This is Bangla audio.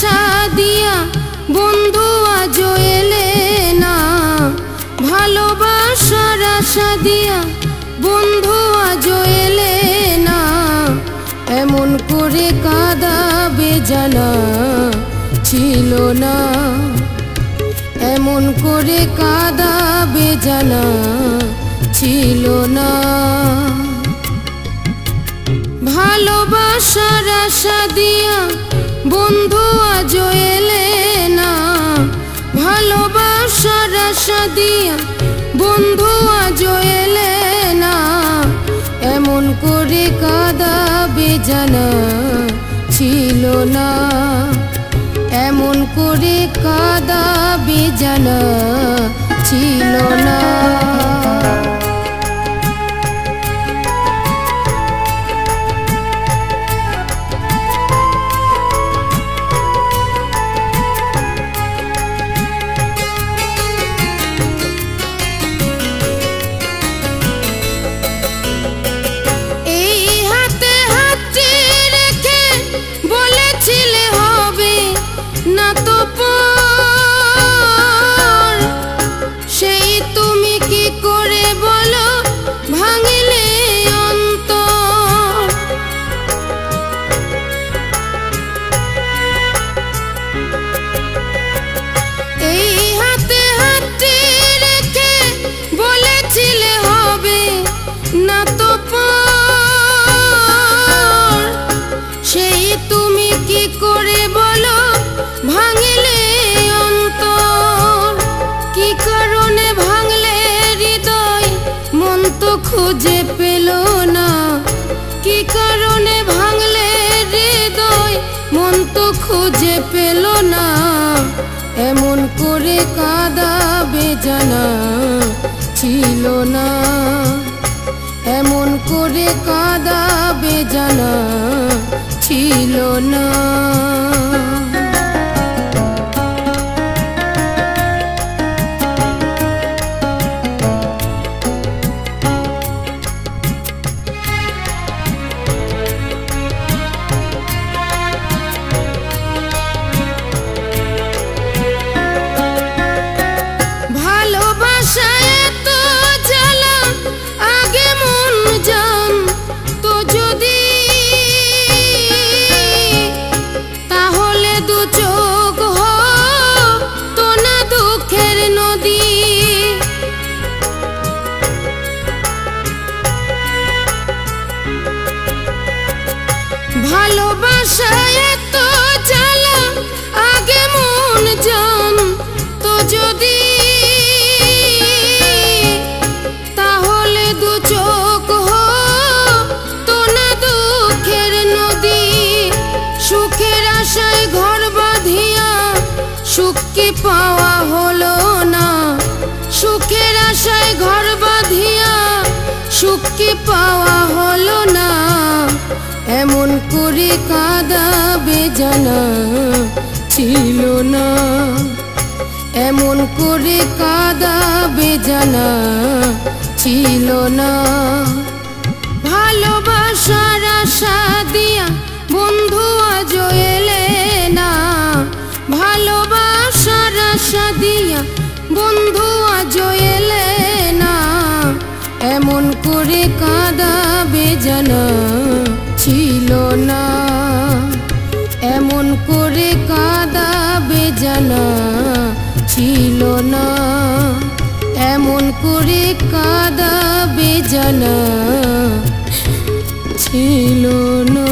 আশা দিয়া বন্ধু আজও এলে না, ভালোবাসার আশা দিয়া বন্ধু আজও এলে না। এমন করে কাঁদাবে জানা ছিল না, এমন করে কাঁদাবে জানা ছিল না। ভালোবাসার আশা দিয়া বন্ধু আজও এলে না, ভালোবাসার আশা দিয়া বন্ধু আজও এলে না। এমন করে কাঁদাবে জানা ছিল না, এমন করে কাঁদাবে জানা ছিল না। খুঁজে পেল না, কি কারণে ভাঙলে হৃদয় মন তো খুঁজে পেল না। এমন করে কাঁদাবে জানা ছিল না, এমন করে কাঁদাবে জানা ছিল না। ভালোবাসা এত জ্বালা আগে মন জান তো যদি, তাহলে দু চোখ হতো না দুঃখের নদী। সুখের আশায় ঘর বাঁধিয়া সুখ কি পাওয়া হলো না, সুখের আশায় ঘর বাঁধিয়া সুখ কি পাওয়া হলো না। এমন করে কাঁদাবে জানা ছিল না, এমন করে কাঁদাবে জানা ছিল না। ভালোবাসার আশা দিয়া বন্ধু আজও এলে না, ভালোবাসার আশা দিয়া বন্ধু আজও এলে না। এমন করে কাঁদাবে জানা ছিল না, এমন করে কাঁদাবে জানা ছিল না, এমন করে কাঁদাবে জানা ছিল না।